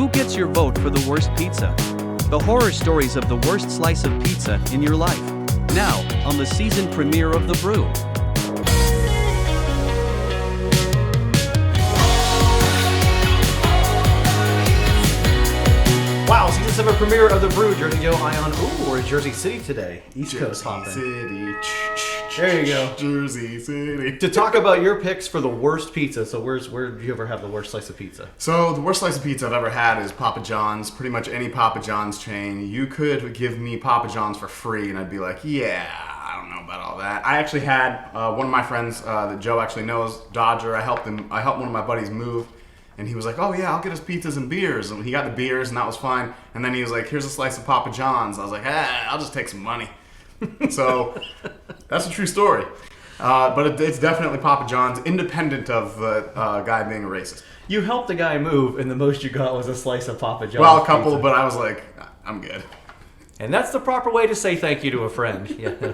Who gets your vote for the worst pizza? The horror stories of the worst slice of pizza in your life. Now, on the season premiere of The Brew. Wow, season 7 premiere of The Brew. Jersey Joe, Ion. Ooh, we're in Jersey City today. East Coast hopping. City. There you go. Jersey City. To talk about your picks for the worst pizza. So where did you ever have the worst slice of pizza? So the worst slice of pizza I've ever had is Papa John's. Pretty much any Papa John's chain. You could give me Papa John's for free and I'd be like, yeah, I don't know about all that. I actually had one of my friends that Joe actually knows, Dodger. I helped one of my buddies move. And he was like, oh yeah, I'll get us pizzas and beers. And he got the beers and that was fine. And then he was like, here's a slice of Papa John's. I was like, I'll just take some money. So that's a true story. But it's definitely Papa John's, independent of the guy being a racist. You helped the guy move and the most you got was a slice of Papa John's. Well, a couple, pizza. but I was like, I'm good. And that's the proper way to say thank you to a friend. Yeah.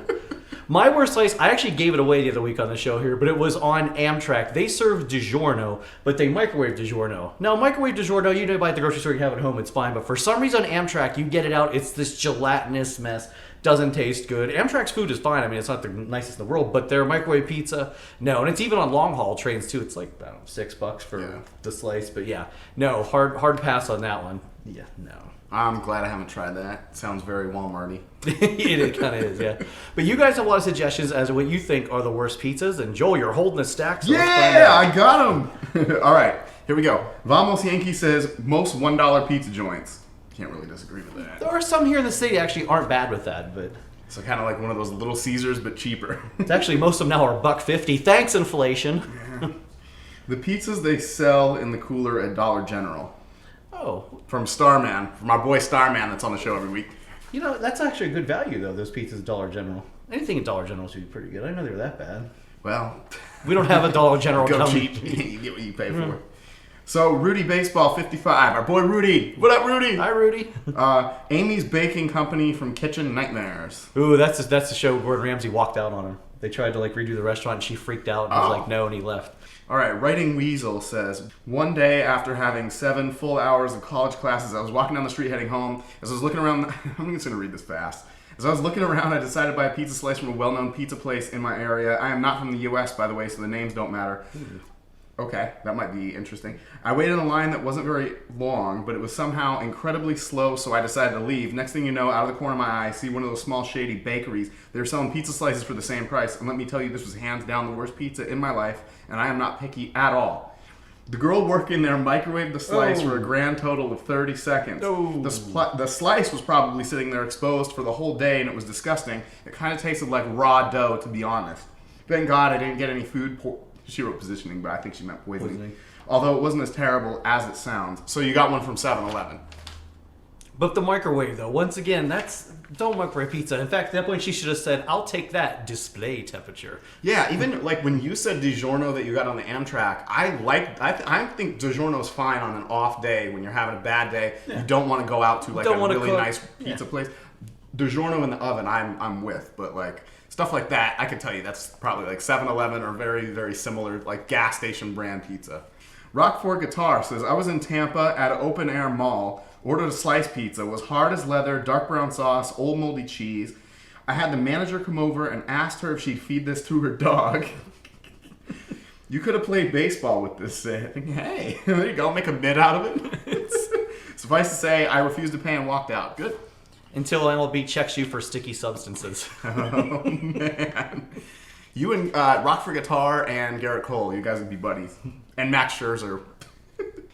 My worst slice, I actually gave it away the other week on the show here, but it was on Amtrak. They serve DiGiorno, but they microwave DiGiorno. Now, microwave DiGiorno, you know, buy at the grocery store, you have it at home, it's fine. But for some reason on Amtrak, you get it out, it's this gelatinous mess. Doesn't taste good. Amtrak's food is fine. I mean, it's not the nicest in the world, but their microwave pizza, no. And it's even on long haul trains too. It's like, I don't know, $6 for the slice. But yeah, no, hard pass on that one. Yeah, no. I'm glad I haven't tried that. Sounds very Walmart-y. It kind of is, yeah. But you guys have a lot of suggestions as to what you think are the worst pizzas. And Joel, you're holding a stack. So Yeah, I got them. All right, here we go. Vamos Yankee says most $1 pizza joints. Can't really disagree with that. There are some here in the city actually aren't bad with that, but So kind of like one of those Little Caesars, but cheaper. it's actually most of them now are $1.50. Thanks, inflation. Yeah. The pizzas they sell in the cooler at Dollar General. Oh. From Starman, from our boy Starman that's on the show every week. You know, that's actually a good value, though, those pizzas at Dollar General. Anything at Dollar General should be pretty good. I didn't know they were that bad. Well, we don't have a Dollar General. Go cheap. You get what you pay for. So, Rudy Baseball 55. Our boy Rudy. What up, Rudy? Hi, Rudy. Amy's Baking Company from Kitchen Nightmares. Ooh, that's the show Gordon Ramsay walked out on her. They tried to redo the restaurant and she freaked out and was like, no, and he left. All right, Writing Weasel says, one day after having 7 full hours of college classes, I was walking down the street heading home. As I was looking around, I'm just going to read this fast. As I was looking around, I decided to buy a pizza slice from a well-known pizza place in my area. I am not from the U.S., by the way, so the names don't matter. Okay, that might be interesting. I waited in a line that wasn't very long, but it was somehow incredibly slow, so I decided to leave. Next thing you know, out of the corner of my eye, I see one of those small shady bakeries. They were selling pizza slices for the same price, and let me tell you, this was hands down the worst pizza in my life, and I am not picky at all. The girl working there microwaved the slice for a grand total of 30 seconds. The slice was probably sitting there exposed for the whole day, and it was disgusting. It kind of tasted like raw dough, to be honest. Thank God I didn't get any food She wrote positioning, but I think she meant poisoning. Although it wasn't as terrible as it sounds. So you got one from 7-Eleven. But the microwave, though, once again, don't microwave pizza. In fact, at that point, she should have said, I'll take that display temperature. Yeah, even like when you said DiGiorno that you got on the Amtrak, I think DiGiorno's fine on an off day when you're having a bad day. Yeah. You don't want to go out to a really nice pizza place. DiGiorno in the oven, I'm with, but stuff like that, I can tell you that's probably 7-Eleven or very, very similar, gas station brand pizza. Rockford Guitar says, I was in Tampa at an open air mall, ordered a slice pizza, was hard as leather, dark brown sauce, old moldy cheese. I had the manager come over and asked her if she'd feed this to her dog. You could have played baseball with this. Hey, there you go, make a mid out of it. Suffice to say, I refused to pay and walked out. Good. Until MLB checks you for sticky substances. Oh, man. You and Rockford Guitar and Garrett Cole, you guys would be buddies. And Max Scherzer.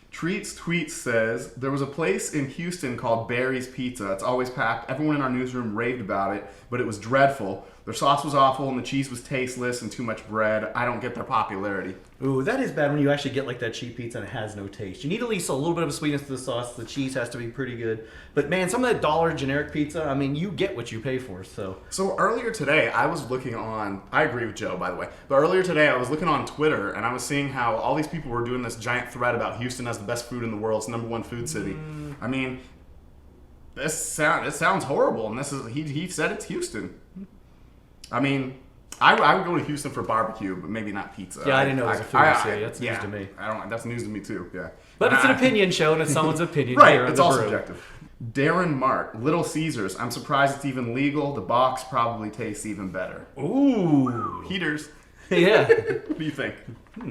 Treats Tweets says, there was a place in Houston called Barry's Pizza. It's always packed. Everyone in our newsroom raved about it, but it was dreadful. Their sauce was awful and the cheese was tasteless and too much bread. I don't get their popularity. Ooh, that is bad when you actually get that cheap pizza and it has no taste. You need at least a little bit of sweetness to the sauce. The cheese has to be pretty good. But man, some of that dollar generic pizza, I mean, you get what you pay for. So earlier today, I was looking on, I agree with Joe, by the way, but earlier today I was looking on Twitter and I was seeing how all these people were doing this giant thread about Houston has the best food in the world. It's the #1 food city. I mean, it sounds horrible, and he said it's Houston. I mean, I would go to Houston for barbecue, but maybe not pizza. Yeah, I didn't know it was a Foodies. That's news to me. That's news to me too. Yeah, But it's an opinion show, and it's someone's opinion. right. Here It's all subjective. Darren Mark, Little Caesars. I'm surprised it's even legal. The box probably tastes even better. Ooh, Heaters. yeah. What do you think?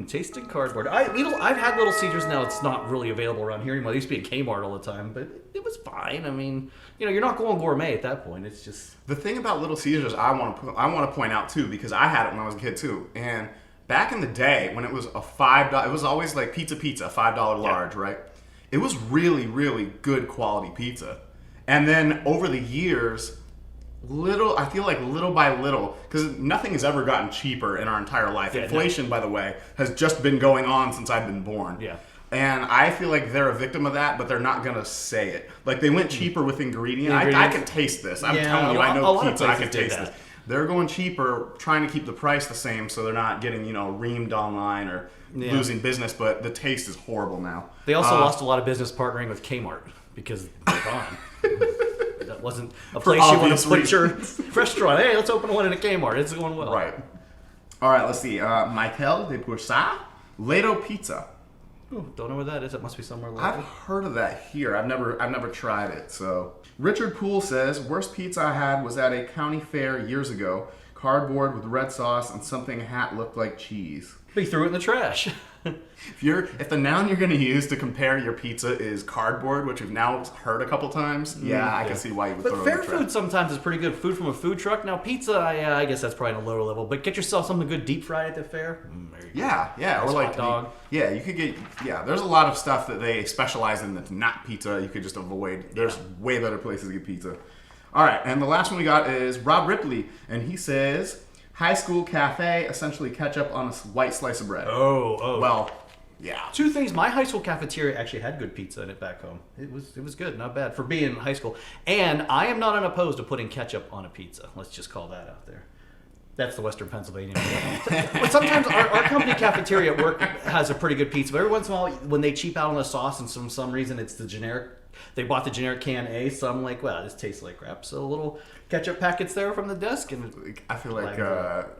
Tasting cardboard. I've had Little Caesars now. It's not really available around here anymore. It used to be at Kmart all the time, but it was fine. I mean, you're not going gourmet at that point. It's just The thing about Little Caesars I want to point out too, because I had it when I was a kid too. And back in the day when it was a $5, it was always like pizza, $5 large, right? It was really, really good quality pizza. And then over the years, I feel like little by little, because nothing has ever gotten cheaper in our entire life. Yeah, Inflation, by the way, has just been going on since I've been born. Yeah. And I feel like they're a victim of that, but they're not going to say it. Like, they went cheaper with ingredients. I can taste this. I'm telling you, I know pizza, I can taste this. They're going cheaper, trying to keep the price the same so they're not getting, reamed online or losing business, but the taste is horrible now. They also lost a lot of business partnering with Kmart because they're gone. That wasn't a place you want to put your restaurant. Hey, let's open one in a Kmart. It's going well. Right. All right, let's see. Michael de Poursa, Ledo Pizza. Ooh, don't know where that is. It must be somewhere local. I've heard of that here. I've never tried it. So Richard Poole says, worst pizza I had was at a county fair years ago. Cardboard with red sauce and something hat looked like cheese. He threw it in the trash. If the noun you're going to use to compare your pizza is cardboard, which we've now heard a couple times, I can see why you would throw it in the trash. But fair food sometimes is pretty good. Food from a food truck. Now pizza, I guess that's probably on a lower level. But get yourself something good deep fried at the fair. Yeah, or like hot dog. You could get. Yeah, there's a lot of stuff that they specialize in that's not pizza. You could just avoid. There's way better places to get pizza. All right, and the last one we got is Rob Ripley, and he says, high school cafe, essentially ketchup on a white slice of bread. Oh. Well, yeah. Two things. My high school cafeteria actually had good pizza in it back home. It was good, not bad for being high school. And I am not unopposed to putting ketchup on a pizza. Let's just call that out there. That's the Western Pennsylvania. But sometimes our company cafeteria at work has a pretty good pizza. But every once in a while, when they cheap out on the sauce, and for some reason it's the generic, they bought the generic can A, so I'm like, well, this tastes like crap. So a little ketchup packets there from the desk, and I feel like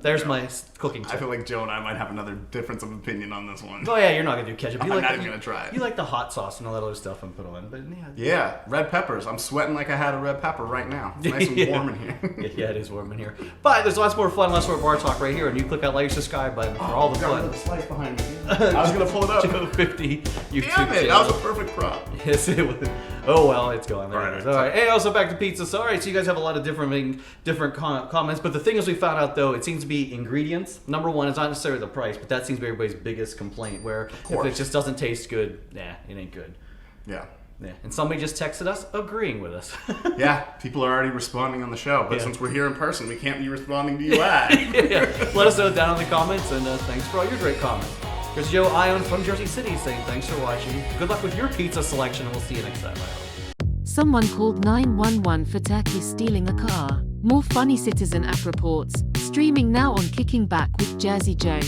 there's my cooking tip. I feel like Joe and I might have another difference of opinion on this one. Oh yeah, you're not gonna do ketchup. I'm not even gonna try it. You like the hot sauce and all that other stuff and put on, but yeah, red peppers. I'm sweating like I had a red pepper right now. It's nice and warm in here. Yeah, it is warm in here. But there's lots more fun, lots more bar talk right here, and you click that like, subscribe button for all the fun. The slice behind me. I was gonna pull it up. Joe 50 YouTube Damn it! channel. That was a perfect prop. Yes, it was. Oh well, it's gone. There it is. All right. right. Hey, also back to pizza. So, all right, so you guys have a lot of different comments, but the thing is, we found out though, it seems to be ingredients. Number one is not necessarily the price, but that seems to be everybody's biggest complaint. Where if it just doesn't taste good, it ain't good. Yeah. Yeah. And somebody just texted us agreeing with us. Yeah, people are already responding on the show, but since we're here in person, we can't be responding to you live. Let us know down in the comments, and thanks for all your great comments. Here's Joe Ion from Jersey City saying thanks for watching. Good luck with your pizza selection, and we'll see you next time. Someone called 911 for Turkey stealing a car. More funny Citizen app reports, streaming now on Kicking Back with Jersey Joe.